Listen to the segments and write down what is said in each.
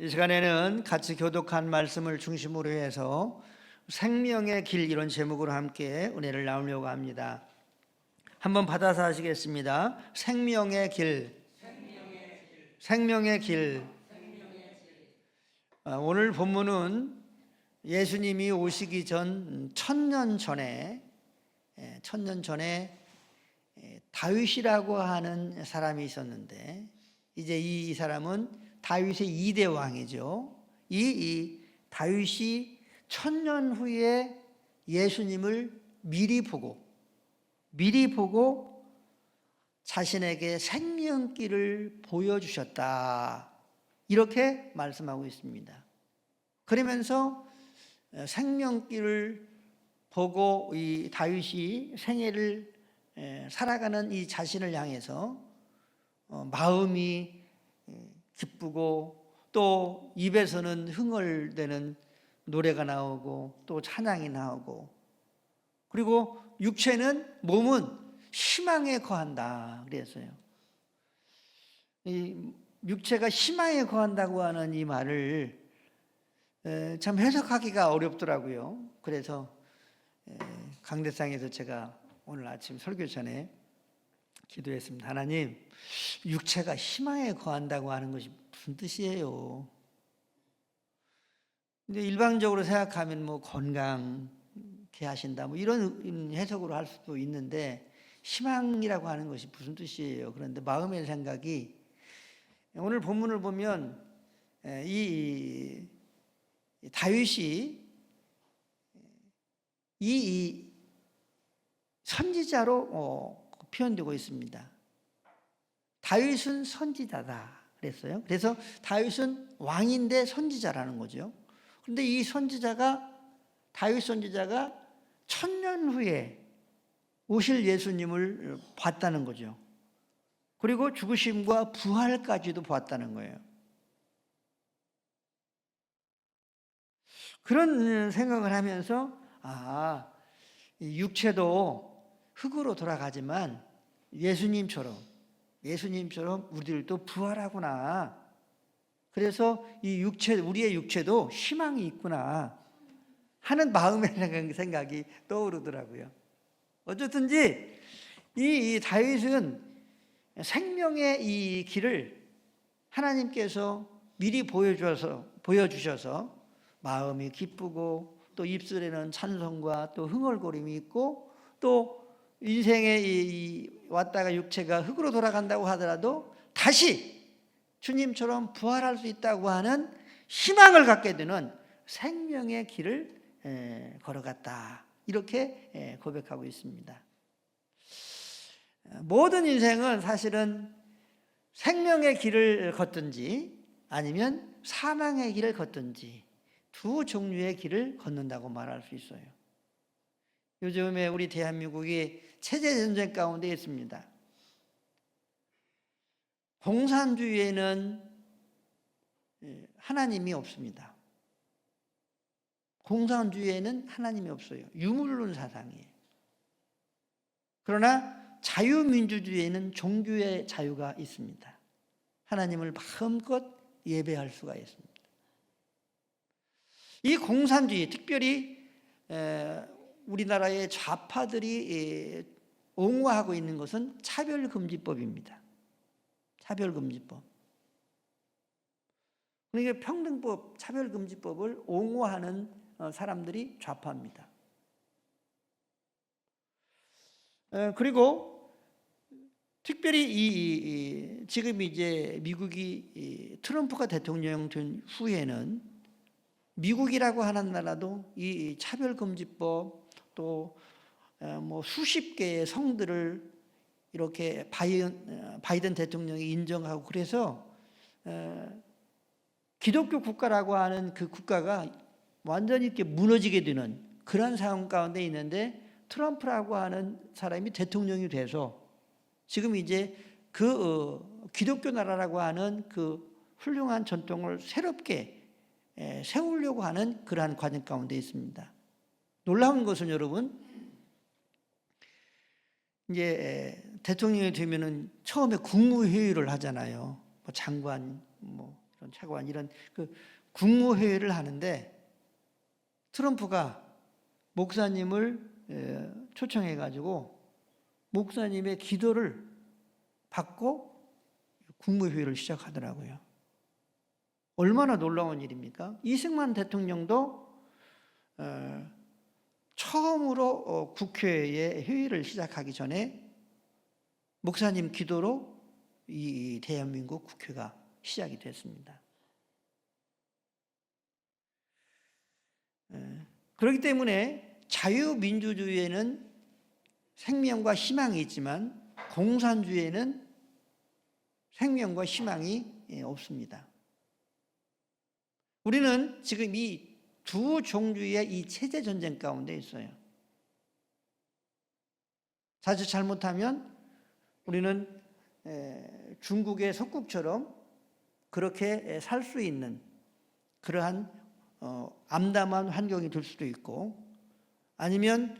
이 시간에는 같이 교독한 말씀을 중심으로 해서 생명의 길 이런 제목으로 함께 은혜를 나누려고 합니다. 한번 받아서 하시겠습니다. 생명의 길, 생명의 길. 오늘 본문은 예수님이 오시기 전 천년 전에 다윗이라고 하는 사람이 있었는데, 이제 이 사람은 다윗의 2대 왕이죠. 이 다윗이 천년 후에 예수님을 미리 보고 자신에게 생명길을 보여주셨다, 이렇게 말씀하고 있습니다. 그러면서 생명길을 보고 이 다윗이 생애를 살아가는 이 자신을 향해서 마음이 기쁘고 또 입에서는 흥얼대는 노래가 나오고 또 찬양이 나오고, 그리고 몸은 희망에 거한다 그랬어요. 이 육체가 희망에 거한다고 하는 이 말을 참 해석하기가 어렵더라고요. 그래서 강대상에서 제가 오늘 아침 설교 전에 기도했습니다. 하나님, 육체가 희망에 거한다고 하는 것이 무슨 뜻이에요? 근데 일반적으로 생각하면 뭐 건강케 하신다, 뭐 이런 해석으로 할 수도 있는데, 희망이라고 하는 것이 무슨 뜻이에요? 그런데 마음의 생각이, 오늘 본문을 보면 이 다윗이 이 선지자로 표현되고 있습니다. 다윗은 선지자다 그랬어요. 그래서 다윗은 왕인데 선지자라는 거죠. 그런데 이 다윗 선지자가 천년 후에 오실 예수님을 봤다는 거죠. 그리고 죽으심과 부활까지도 봤다는 거예요. 그런 생각을 하면서 이 육체도 흑으로 돌아가지만 예수님처럼 우리들도 부활하구나. 그래서 우리의 육체도 희망이 있구나 하는 마음의 생각이 떠오르더라고요. 어쨌든지 이 다윗은 생명의 이 길을 하나님께서 미리 보여주셔서 마음이 기쁘고 또 입술에는 찬송과 또 흥얼거림이 있고, 또 인생에 왔다가 육체가 흙으로 돌아간다고 하더라도 다시 주님처럼 부활할 수 있다고 하는 희망을 갖게 되는 생명의 길을 걸어갔다, 이렇게 고백하고 있습니다. 모든 인생은 사실은 생명의 길을 걷든지 아니면 사망의 길을 걷든지 두 종류의 길을 걷는다고 말할 수 있어요. 요즘에 우리 대한민국이 체제전쟁 가운데 있습니다. 공산주의에는 하나님이 없습니다. 공산주의에는 하나님이 없어요. 유물론 사상이에요. 그러나 자유민주주의에는 종교의 자유가 있습니다. 하나님을 마음껏 예배할 수가 있습니다. 이 공산주의, 특별히 우리나라의 좌파들이 옹호하고 있는 것은 차별금지법입니다. 차별금지법. 그러니까 평등법, 차별금지법을 옹호하는 사람들이 좌파입니다. 그리고 특별히 지금 이제 미국이 트럼프가 대통령 된 후에는 미국이라고 하는 나라도 이 차별금지법, 또 뭐 수십 개의 성들을 이렇게 바이든 대통령이 인정하고, 그래서 기독교 국가라고 하는 그 국가가 완전히 이렇게 무너지게 되는 그런 상황 가운데 있는데, 트럼프라고 하는 사람이 대통령이 돼서 지금 이제 그 기독교 나라라고 하는 그 훌륭한 전통을 새롭게 세우려고 하는 그러한 과정 가운데 있습니다. 놀라운 것은 여러분, 이제 대통령이 되면은 처음에 국무회의를 하잖아요. 뭐 장관, 뭐 이런 차관 이런 그 국무회의를 하는데 트럼프가 목사님을 초청해 가지고 목사님의 기도를 받고 국무회의를 시작하더라고요. 얼마나 놀라운 일입니까? 이승만 대통령도 처음으로 국회의 회의를 시작하기 전에 목사님 기도로 이 대한민국 국회가 시작이 됐습니다. 그렇기 때문에 자유민주주의에는 생명과 희망이 있지만 공산주의에는 생명과 희망이 없습니다. 우리는 지금 이 두 종류의 이 체제 전쟁 가운데 있어요. 사실 잘못하면 우리는 중국의 석국처럼 그렇게 살 수 있는 그러한 암담한 환경이 될 수도 있고, 아니면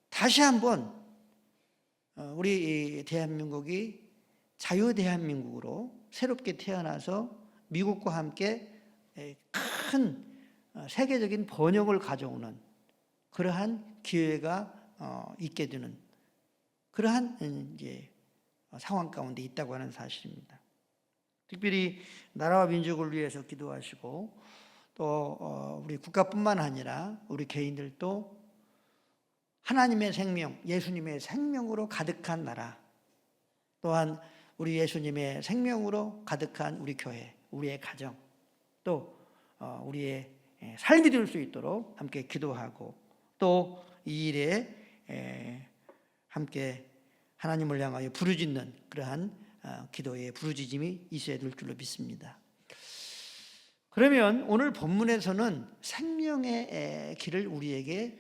다시 한번 우리 대한민국이 자유대한민국으로 새롭게 태어나서 미국과 함께 큰 세계적인 번영을 가져오는 그러한 기회가 있게 되는 그러한 이제 상황 가운데 있다고 하는 사실입니다. 특별히 나라와 민족을 위해서 기도하시고 또 우리 국가뿐만 아니라 우리 개인들도 하나님의 생명, 예수님의 생명으로 가득한 나라, 또한 우리 예수님의 생명으로 가득한 우리 교회, 우리의 가정, 또 우리의 삶이 될 수 있도록 함께 기도하고 또 이 일에 함께 하나님을 향하여 부르짖는 그러한 기도의 부르짖음이 있어야 될 줄로 믿습니다. 그러면 오늘 본문에서는 생명의 길을 우리에게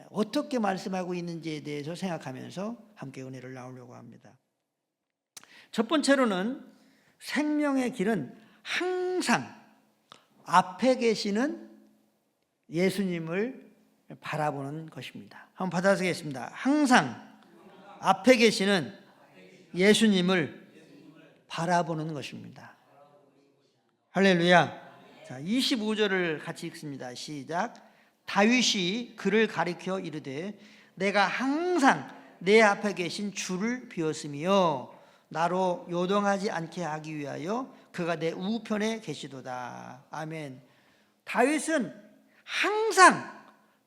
어떻게 말씀하고 있는지에 대해서 생각하면서 함께 은혜를 나누려고 합니다. 첫 번째로는 생명의 길은 항상 앞에 계시는 예수님을 바라보는 것입니다. 한번 받아쓰겠습니다. 항상 앞에 계시는 예수님을 바라보는 것입니다. 할렐루야. 자, 25절을 같이 읽습니다. 시작. 다윗이 그를 가리켜 이르되 내가 항상 내 앞에 계신 주를 비었으며 나로 요동하지 않게 하기 위하여 그가 내 우편에 계시도다. 아멘. 다윗은 항상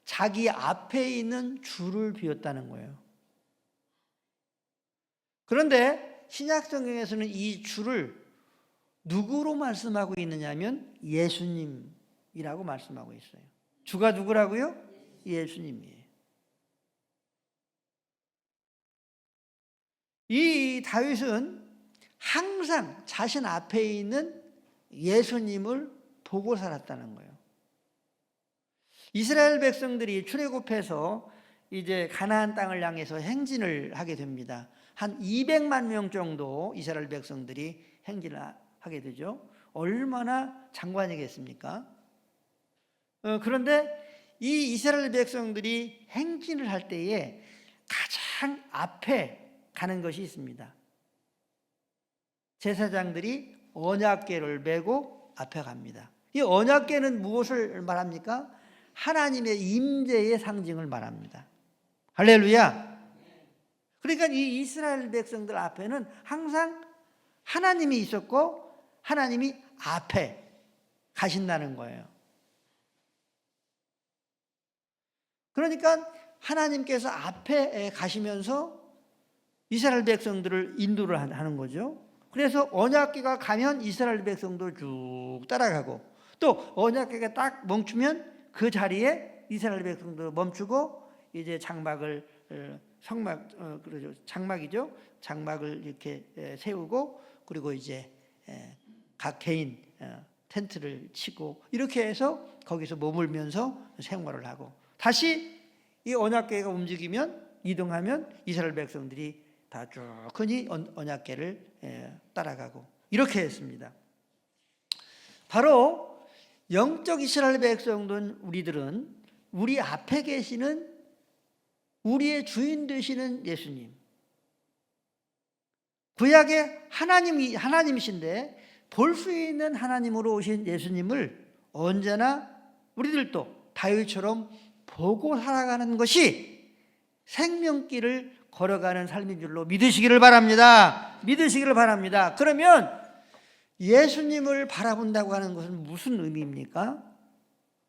자기 앞에 있는 주를 비웠다는 거예요. 그런데 신약성경에서는 이 주를 누구로 말씀하고 있느냐면 예수님이라고 말씀하고 있어요. 주가 누구라고요? 예수님이에요. 이 다윗은 항상 자신 앞에 있는 예수님을 보고 살았다는 거예요. 이스라엘 백성들이 출애굽해서 이제 가나안 땅을 향해서 행진을 하게 됩니다. 한 200만 명 정도 이스라엘 백성들이 행진을 하게 되죠. 얼마나 장관이겠습니까? 그런데 이 이스라엘 백성들이 행진을 할 때에 가장 앞에 가는 것이 있습니다. 제사장들이 언약궤를 메고 앞에 갑니다. 이 언약궤는 무엇을 말합니까? 하나님의 임재의 상징을 말합니다. 할렐루야. 그러니까 이 이스라엘 백성들 앞에는 항상 하나님이 있었고 하나님이 앞에 가신다는 거예요. 그러니까 하나님께서 앞에 가시면서 이스라엘 백성들을 인도를 하는 거죠. 그래서 언약궤가 가면 이스라엘 백성도 쭉 따라가고 또 언약궤가 딱 멈추면 그 자리에 이스라엘 백성도 멈추고 이제 장막을 그러죠. 장막이죠. 장막을 이렇게 세우고 그리고 이제 각 개인 텐트를 치고 이렇게 해서 거기서 머물면서 생활을 하고 다시 이 언약궤가 움직이면 이동하면 이스라엘 백성들이 다 쭉 언약궤를 따라가고 이렇게 했습니다. 바로 영적 이스라엘 백성된 우리들은 우리 앞에 계시는 우리의 주인 되시는 예수님, 구약의 하나님이신데 볼 수 있는 하나님으로 오신 예수님을 언제나 우리들도 다윗처럼 보고 살아가는 것이 생명길을 걸어가는 삶인 줄로 믿으시기를 바랍니다. 믿으시기를 바랍니다. 그러면 예수님을 바라본다고 하는 것은 무슨 의미입니까?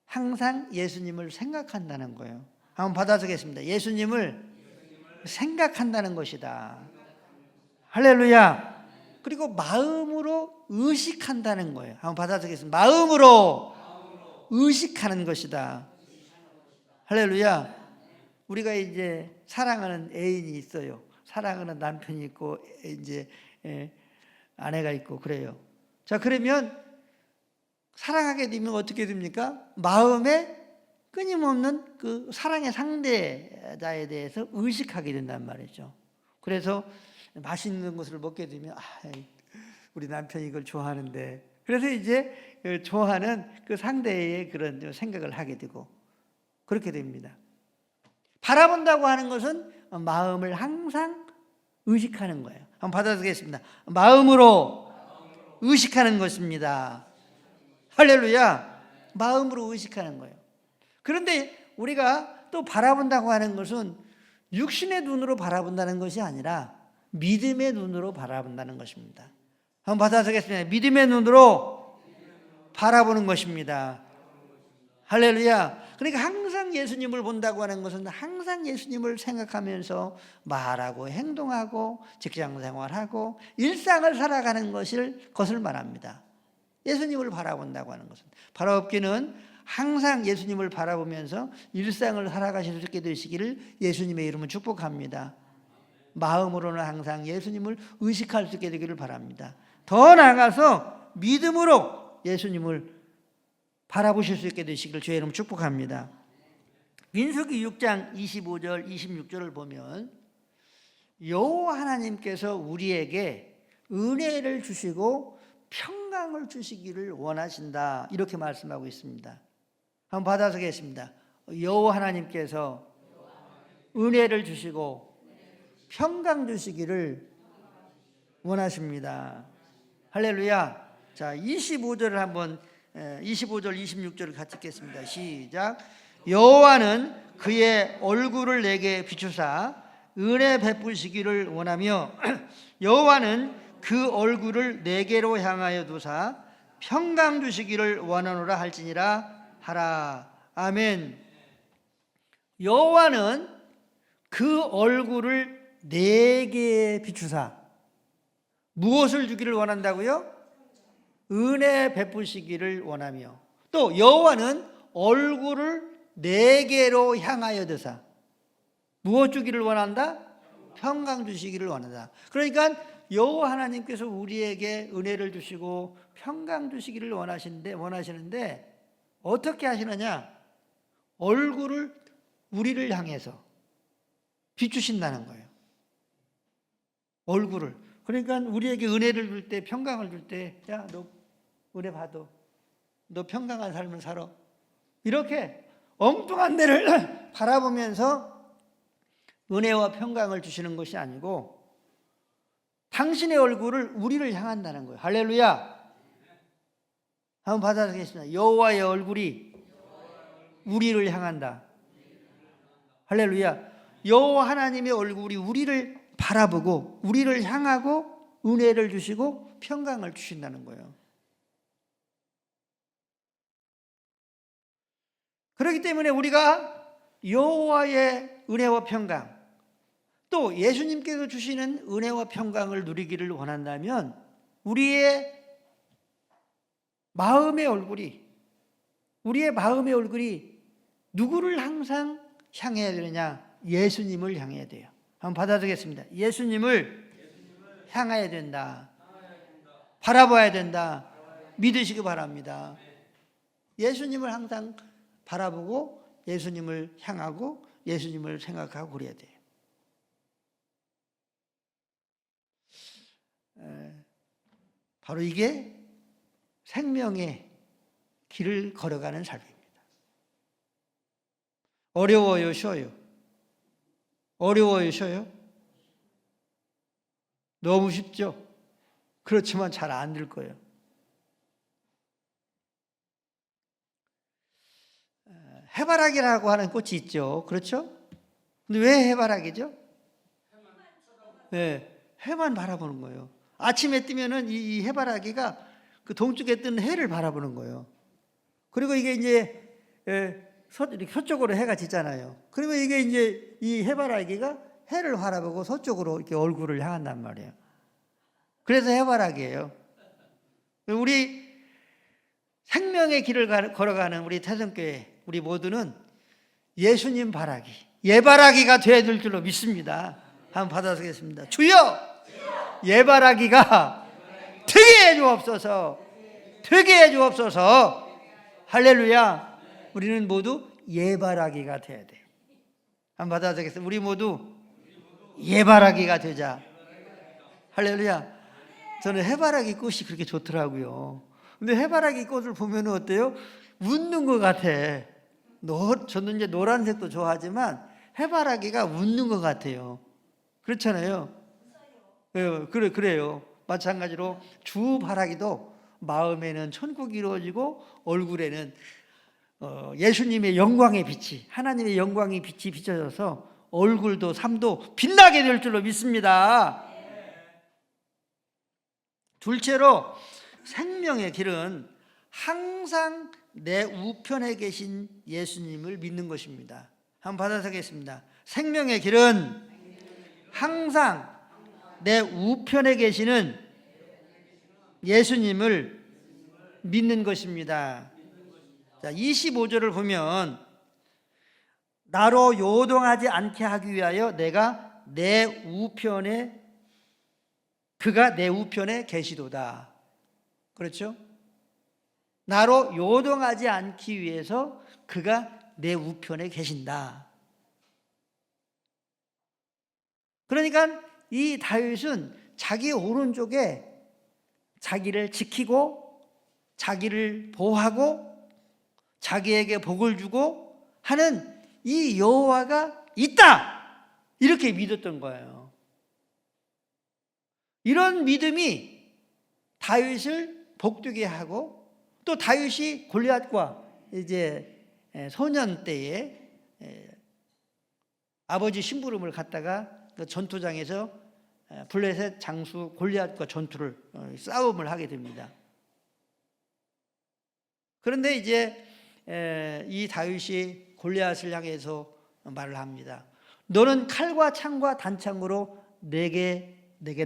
항상 예수님을 생각한다는 거예요. 한번 받아보겠습니다. 예수님을 생각한다는 것이다. 할렐루야. 그리고 마음으로 의식한다는 거예요. 한번 받아보겠습니다. 마음으로 의식하는 것이다. 할렐루야. 우리가 이제 사랑하는 애인이 있어요. 사랑하는 남편이 있고 이제 아내가 있고 그래요. 자, 그러면 사랑하게 되면 어떻게 됩니까? 마음에 끊임없는 그 사랑의 상대자에 대해서 의식하게 된단 말이죠. 그래서 맛있는 것을 먹게 되면 우리 남편이 이걸 좋아하는데, 그래서 이제 좋아하는 그 상대의 그런 생각을 하게 되고 그렇게 됩니다. 바라본다고 하는 것은 마음을 항상 의식하는 거예요. 한번 받아보겠습니다. 마음으로 의식하는 것입니다. 할렐루야. 마음으로 의식하는 거예요. 그런데 우리가 또 바라본다고 하는 것은 육신의 눈으로 바라본다는 것이 아니라 믿음의 눈으로 바라본다는 것입니다. 한번 받아보겠습니다. 믿음의 눈으로 바라보는 것입니다. 할렐루야. 그러니까 항상 예수님을 본다고 하는 것은 항상 예수님을 생각하면서 말하고 행동하고 직장생활하고 일상을 살아가는 것을 말합니다. 예수님을 바라본다고 하는 것은, 바라옵기는 항상 예수님을 바라보면서 일상을 살아가실 수 있게 되시기를 예수님의 이름으로 축복합니다. 마음으로는 항상 예수님을 의식할 수 있게 되기를 바랍니다. 더 나아가서 믿음으로 예수님을 바라보실 수 있게 되시기를 주의 이름으로 축복합니다. 민수기 6장 25절 26절을 보면 여호와 하나님께서 우리에게 은혜를 주시고 평강을 주시기를 원하신다, 이렇게 말씀하고 있습니다. 한번 받아보겠습니다. 여호와 하나님께서 은혜를 주시고 평강 주시기를 원하십니다. 할렐루야. 자, 25절을 한번 25절 26절을 같이 읽겠습니다. 시작. 여호와는 그의 얼굴을 내게 비추사 은혜 베푸시기를 원하며 여호와는 그 얼굴을 내게로 향하여 두사 평강 주시기를 원하노라 할지니라 하라. 아멘. 여호와는 그 얼굴을 내게 비추사 무엇을 주기를 원한다고요? 은혜 베푸시기를 원하며, 또 여호와는 얼굴을 내게로 향하여 드사 무엇 주기를 원한다? 평강 주시기를 원한다. 그러니까 여호와 하나님께서 우리에게 은혜를 주시고 평강 주시기를 원하시는데 어떻게 하시느냐? 얼굴을 우리를 향해서 비추신다는 거예요. 얼굴을. 그러니까 우리에게 은혜를 줄 때, 평강을 줄 때, 야, 너 은혜 받아. 너 평강한 삶을 살아. 이렇게 엉뚱한 데를 바라보면서 은혜와 평강을 주시는 것이 아니고 당신의 얼굴을 우리를 향한다는 거예요. 할렐루야. 한번 받아보겠습니다. 여호와의 얼굴이 우리를 향한다. 할렐루야. 여호와 하나님의 얼굴이 우리를 바라보고 우리를 향하고 은혜를 주시고 평강을 주신다는 거예요. 그렇기 때문에 우리가 여호와의 은혜와 평강, 또 예수님께서 주시는 은혜와 평강을 누리기를 원한다면 우리의 마음의 얼굴이 누구를 항상 향해야 되느냐? 예수님을 향해야 돼요. 한번 받아들이겠습니다. 예수님을 향해야 된다. 바라봐야 된다. 믿으시기 바랍니다. 예수님을 항상 바라보고 예수님을 향하고 예수님을 생각하고 그래야 돼요. 바로 이게 생명의 길을 걸어가는 삶입니다. 어려워요, 쉬워요? 어려워요, 쉬워요? 너무 쉽죠? 그렇지만 잘 안 될 거예요. 해바라기라고 하는 꽃이 있죠. 그렇죠? 근데 왜 해바라기죠? 네, 해만 바라보는 거예요. 아침에 뜨면은 이 해바라기가 그 동쪽에 뜨는 해를 바라보는 거예요. 그리고 이게 이제 이렇게 서쪽으로 해가 지잖아요. 그러면 이게 이제 이 해바라기가 해를 바라보고 서쪽으로 이렇게 얼굴을 향한단 말이에요. 그래서 해바라기예요. 우리 생명의 길을 걸어가는 우리 태성교회 우리 모두는 예수님 바라기, 예바라기가 되어야 될 줄로 믿습니다. 한번 받아보겠습니다. 주여, 예바라기가 되게 해 주옵소서. 되게 해 주옵소서. 할렐루야. 우리는 모두 예바라기가 돼야 돼. 한번 받아보겠습니다. 우리 모두 예바라기가 되자. 할렐루야. 저는 해바라기 꽃이 그렇게 좋더라고요. 근데 해바라기 꽃을 보면 어때요? 웃는 것 같아. 저는 이제 노란색도 좋아하지만 해바라기가 웃는 것 같아요. 그렇잖아요. 그래요. 마찬가지로 주바라기도 마음에는 천국이 이루어지고 얼굴에는 예수님의 영광의 빛이, 하나님의 영광의 빛이 비춰져서 얼굴도 삶도 빛나게 될 줄로 믿습니다. 둘째로 생명의 길은 항상 내 우편에 계신 예수님을 믿는 것입니다. 한번 받아서겠습니다. 생명의 길은 항상 내 우편에 계시는 예수님을 믿는 것입니다. 자, 25절을 보면 나로 요동하지 않게 하기 위하여 그가 내 우편에 계시도다. 그렇죠? 나로 요동하지 않기 위해서 그가 내 우편에 계신다. 그러니까 이 다윗은 자기 오른쪽에 자기를 지키고 자기를 보호하고 자기에게 복을 주고 하는 이 여호와가 있다, 이렇게 믿었던 거예요. 이런 믿음이 다윗을 복되게 하고, 또 다윗이 골리앗과 이제 소년 때에 아버지 심부름을 갔다가 그 전투장에서 블레셋 장수 골리앗과 전투를 싸움을 하게 됩니다. 그런데 이제 이 다윗이 골리앗을 향해서 말을 합니다. 너는 칼과 창과 단창으로 내게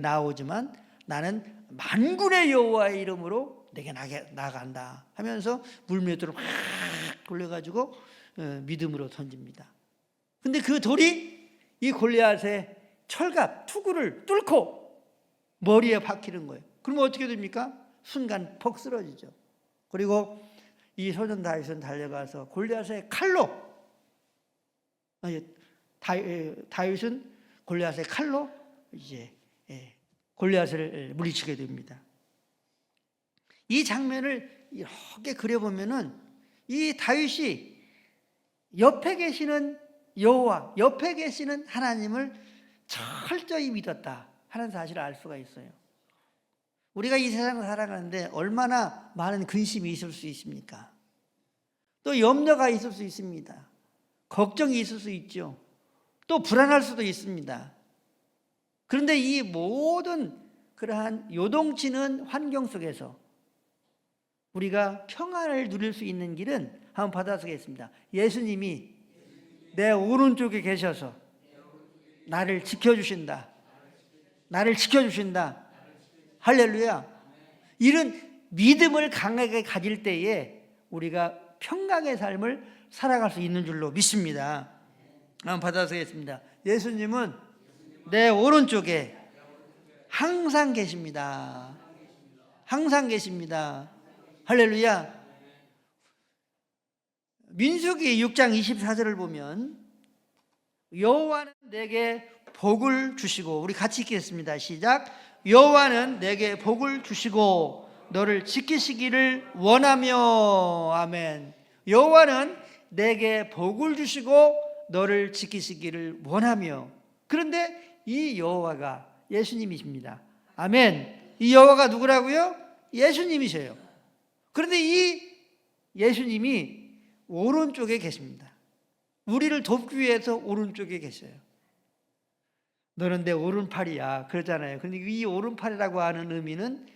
나오지만 나는 만군의 여호와의 이름으로 내게 나간다 하면서 물맷돌을 확 돌려가지고 믿음으로 던집니다. 근데 그 돌이 이 골리앗의 철갑 투구를 뚫고 머리에 박히는 거예요. 그러면 어떻게 됩니까? 순간 퍽 쓰러지죠. 그리고 이 소년 다윗은 달려가서 골리앗의 칼로, 다윗은 골리앗의 칼로 이제 골리앗을 물리치게 됩니다. 이 장면을 이렇게 그려보면은 이 다윗이 옆에 계시는 여호와, 옆에 계시는 하나님을 철저히 믿었다 하는 사실을 알 수가 있어요. 우리가 이 세상을 살아가는데 얼마나 많은 근심이 있을 수 있습니까? 또 염려가 있을 수 있습니다. 걱정이 있을 수 있죠. 또 불안할 수도 있습니다. 그런데 이 모든 그러한 요동치는 환경 속에서 우리가 평안을 누릴 수 있는 길은 한번 받아서겠습니다. 예수님이 내 오른쪽에 계셔서 나를 지켜주신다. 나를 지켜주신다. 할렐루야. 이런 믿음을 강하게 가질 때에 우리가 평강의 삶을 살아갈 수 있는 줄로 믿습니다. 한번 받아서겠습니다. 예수님은 내 오른쪽에 항상 계십니다. 항상 계십니다. 할렐루야. 민수기 6장 24절을 보면 여호와는 내게 복을 주시고, 우리 같이 읽겠습니다. 시작. 여호와는 내게 복을 주시고 너를 지키시기를 원하며. 아멘. 여호와는 내게 복을 주시고 너를 지키시기를 원하며. 그런데 이 여호와가 예수님이십니다. 아멘. 이 여호와가 누구라고요? 예수님이세요. 그런데 이 예수님이 오른쪽에 계십니다. 우리를 돕기 위해서 오른쪽에 계셔요. 너는 내 오른팔이야 그러잖아요. 그런데 이 오른팔이라고 하는 의미는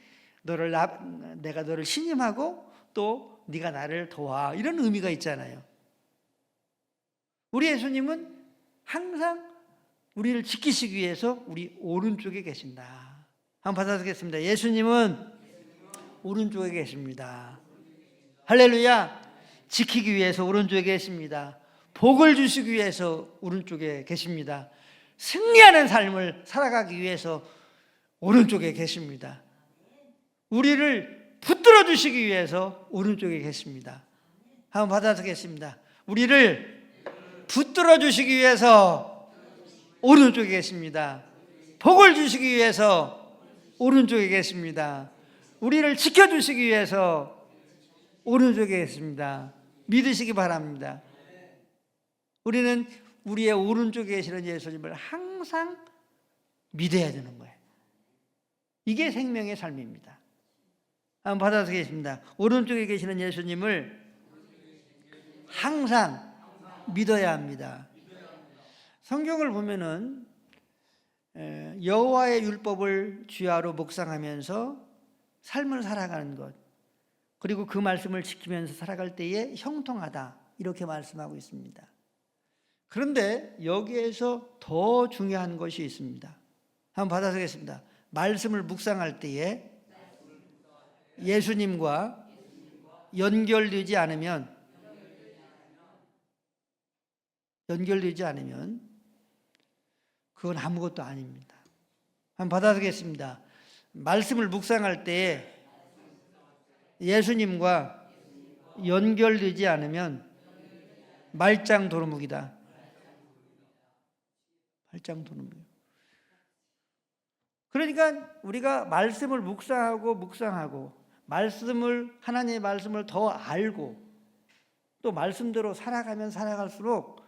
내가 너를 신임하고 또 네가 나를 도와, 이런 의미가 있잖아요. 우리 예수님은 항상 우리를 지키시기 위해서 우리 오른쪽에 계신다. 한번 받아듣겠습니다. 예수님은 오른쪽에 계십니다. 할렐루야. 지키기 위해서 오른쪽에 계십니다. 복을 주시기 위해서 오른쪽에 계십니다. 승리하는 삶을 살아가기 위해서 오른쪽에 계십니다. 우리를 붙들어 주시기 위해서 오른쪽에 계십니다. 한번 받아듣겠습니다. 우리를 붙들어 주시기 위해서 오른쪽에 계십니다. 복을 주시기 위해서 오른쪽에 계십니다. 우리를 지켜주시기 위해서 오른쪽에 계십니다. 믿으시기 바랍니다. 우리는 우리의 오른쪽에 계시는 예수님을 항상 믿어야 되는 거예요. 이게 생명의 삶입니다. 한번 받아쓰겠습니다. 오른쪽에 계시는 예수님을 항상 믿어야 합니다. 성경을 보면은 여호와의 율법을 주야로 묵상하면서 삶을 살아가는 것, 그리고 그 말씀을 지키면서 살아갈 때에 형통하다, 이렇게 말씀하고 있습니다. 그런데 여기에서 더 중요한 것이 있습니다. 한번 받아쓰겠습니다. 말씀을 묵상할 때에 예수님과 연결되지 않으면 그건 아무것도 아닙니다. 한번 받아쓰겠습니다. 말씀을 묵상할 때에 예수님과 연결되지 않으면 말짱 도루묵이다. 말짱 도루묵. 그러니까 우리가 말씀을 묵상하고 하나님의 말씀을 더 알고 또 말씀대로 살아가면 살아갈수록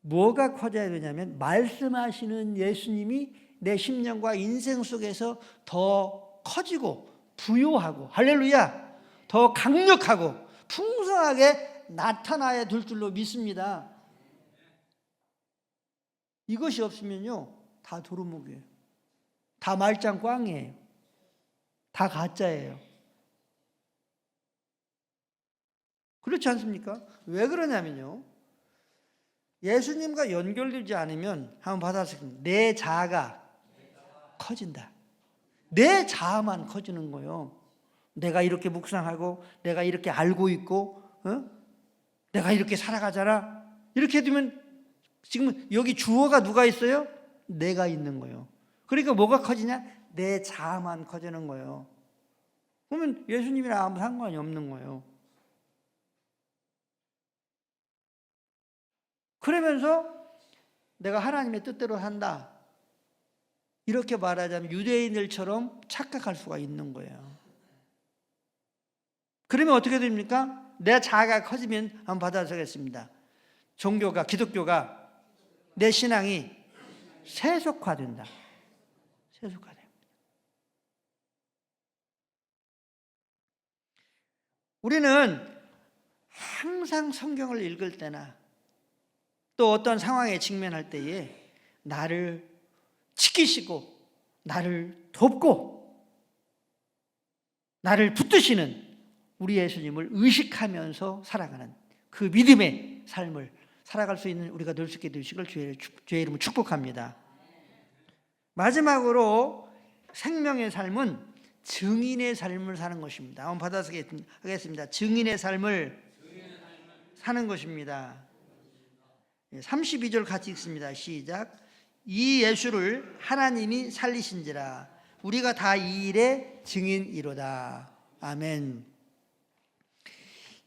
뭐가 커져야 되냐면 말씀하시는 예수님이 내 심령과 인생 속에서 더 커지고 부요하고, 할렐루야, 더 강력하고 풍성하게 나타나야 될 줄로 믿습니다. 이것이 없으면요 다 도루묵이에요. 다 말짱 꽝이에요. 다 가짜예요. 그렇지 않습니까? 왜 그러냐면요, 예수님과 연결되지 않으면, 한번 받아쓰겠습니다. 내 자아가 커진다. 내 자아만 커지는 거예요. 내가 이렇게 묵상하고 내가 이렇게 알고 있고 내가 이렇게 살아가잖아. 이렇게 되면 지금 여기 주어가 누가 있어요? 내가 있는 거예요. 그러니까 뭐가 커지냐? 내 자아만 커지는 거예요. 그러면 예수님이랑 아무 상관이 없는 거예요. 그러면서 내가 하나님의 뜻대로 산다, 이렇게 말하자면 유대인들처럼 착각할 수가 있는 거예요. 그러면 어떻게 됩니까? 내 자아가 커지면, 한번 받아서겠습니다. 기독교가 내 신앙이 세속화된다. 세속화됩니다. 우리는 항상 성경을 읽을 때나 또 어떤 상황에 직면할 때에 나를 지키시고 나를 돕고 나를 붙드시는 우리 예수님을 의식하면서 살아가는 그 믿음의 삶을 살아갈 수 있는 우리가 될 수 있게 되시길 주의 이름으로 축복합니다. 마지막으로 생명의 삶은 증인의 삶을 사는 것입니다. 한번 받아쓰겠습니다. 증인의 삶을 사는 것입니다. 32절 같이 읽습니다. 시작. 이 예수를 하나님이 살리신지라 우리가 다 이 일의 증인이로다. 아멘.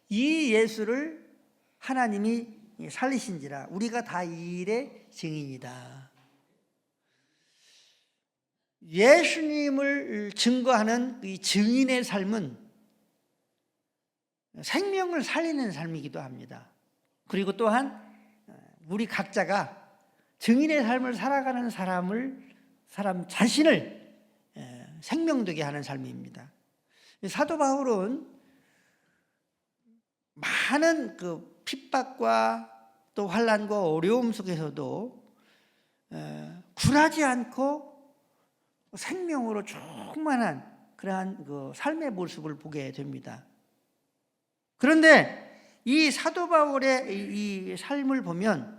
이 예수를 하나님이 살리신지라 우리가 다 이 일의 증인이다. 예수님을 증거하는 이 증인의 삶은 생명을 살리는 삶이기도 합니다. 그리고 또한 우리 각자가 증인의 삶을 살아가는 사람 자신을 생명되게 하는 삶입니다. 사도 바울은 많은 그 핍박과 또 환난과 어려움 속에서도 굴하지 않고 생명으로 충만한 그러한 그 삶의 모습을 보게 됩니다. 그런데 이 사도 바울의 이 삶을 보면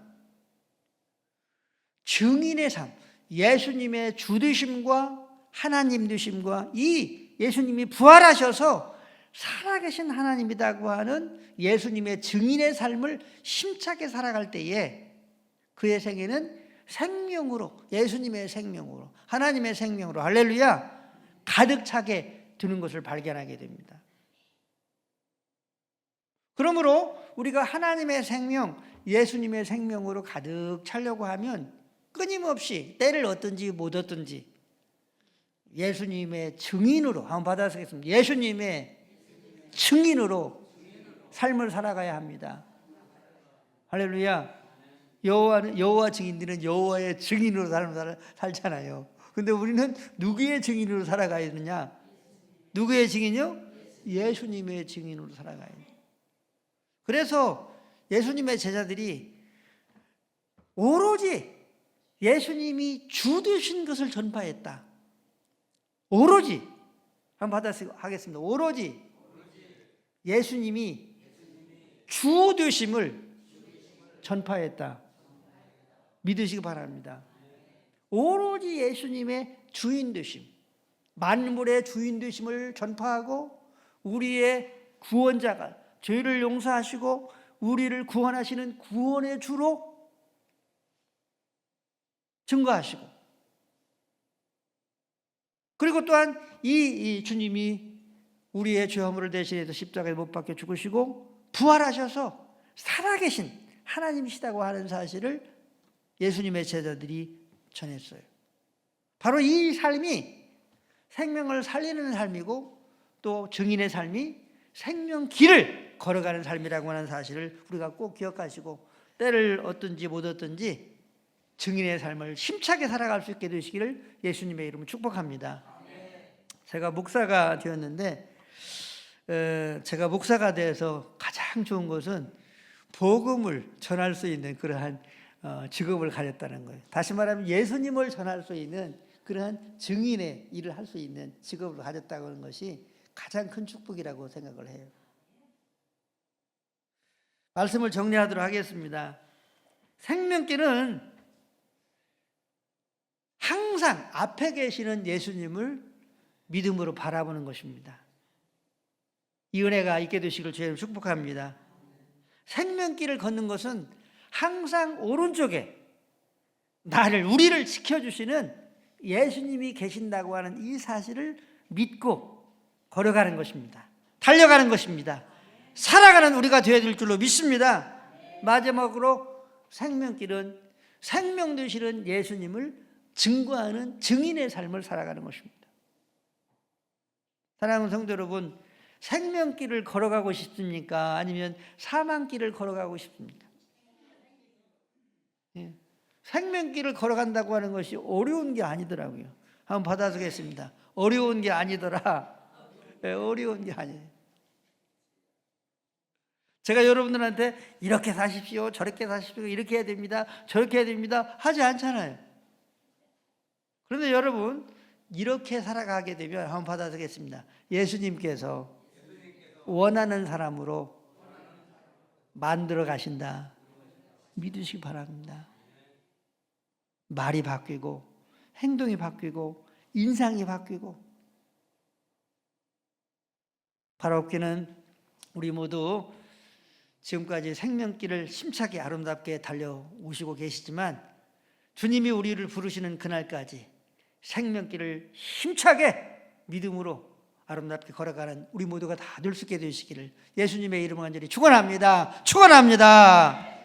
증인의 삶, 예수님의 주 되심과 하나님 되심과 이 예수님이 부활하셔서 살아계신 하나님이라고 하는 예수님의 증인의 삶을 힘차게 살아갈 때에 그의 생애는 생명으로, 예수님의 생명으로, 하나님의 생명으로, 할렐루야, 가득 차게 되는 것을 발견하게 됩니다. 그러므로 우리가 하나님의 생명, 예수님의 생명으로 가득 차려고 하면 끊임없이 때를 얻든지 못 얻든지 예수님의 증인으로 한번 받아쓰겠습니다. 예수님의 증인으로 삶을 살아가야 합니다. 할렐루야. 여호와 증인들은 여호와의 증인으로 삶을 살잖아요. 근데 우리는 누구의 증인으로 살아가야 되느냐? 누구의 증인이요? 예수님의 증인으로 살아가야 돼요. 그래서 예수님의 제자들이 오로지 예수님이 주 되신 것을 전파했다. 오로지 한번 받아쓰겠습니다. 오로지 예수님이 주 되심을 전파했다. 믿으시기 바랍니다. 오로지 예수님의 주인 되심, 만물의 주인 되심을 전파하고 우리의 구원자가 죄를 용서하시고 우리를 구원하시는 구원의 주로 증거하시고, 그리고 또한 이 주님이 우리의 죄 허물을 대신해서 십자가에 못 박혀 죽으시고 부활하셔서 살아계신 하나님이시다고 하는 사실을 예수님의 제자들이 전했어요. 바로 이 삶이 생명을 살리는 삶이고 또 증인의 삶이 생명길을 걸어가는 삶이라고 하는 사실을 우리가 꼭 기억하시고 때를 얻든지 못 얻든지 증인의 삶을 힘차게 살아갈 수 있게 되시기를 예수님의 이름으로 축복합니다. 제가 목사가 되었는데 제가 목사가 돼서 가장 좋은 것은 복음을 전할 수 있는 그러한 직업을 가졌다는 거예요. 다시 말하면 예수님을 전할 수 있는 그러한 증인의 일을 할 수 있는 직업을 가졌다고 하는 것이 가장 큰 축복이라고 생각을 해요. 말씀을 정리하도록 하겠습니다. 생명길은 항상 앞에 계시는 예수님을 믿음으로 바라보는 것입니다. 이 은혜가 있게 되시길 주님 축복합니다. 생명길을 걷는 것은 항상 오른쪽에 우리를 지켜주시는 예수님이 계신다고 하는 이 사실을 믿고 걸어가는 것입니다. 달려가는 것입니다. 살아가는 우리가 되어야 될 줄로 믿습니다. 마지막으로 생명길은 생명 되시는 예수님을 증거하는 증인의 삶을 살아가는 것입니다. 사랑하는 성도 여러분, 생명길을 걸어가고 싶습니까? 아니면 사망길을 걸어가고 싶습니까? 생명길을 걸어간다고 하는 것이 어려운 게 아니더라고요. 한번 받아주겠습니다. 어려운 게 아니더라. 어려운 게 아니에요. 제가 여러분들한테 이렇게 사십시오, 저렇게 사십시오, 이렇게 해야 됩니다, 저렇게 해야 됩니다 하지 않잖아요. 그런데 여러분, 이렇게 살아가게 되면 한번 받아주겠습니다. 예수님께서 원하는 사람으로 만들어 가신다. 믿으시기 바랍니다. 말이 바뀌고 행동이 바뀌고 인상이 바뀌고, 바라옵기는 우리 모두 지금까지 생명길을 힘차게 아름답게 달려오시고 계시지만 주님이 우리를 부르시는 그날까지 생명길을 힘차게 믿음으로 아름답게 걸어가는 우리 모두가 다 될 수 있게 되시기를 예수님의 이름으로 간절히 축원합니다. 축원합니다.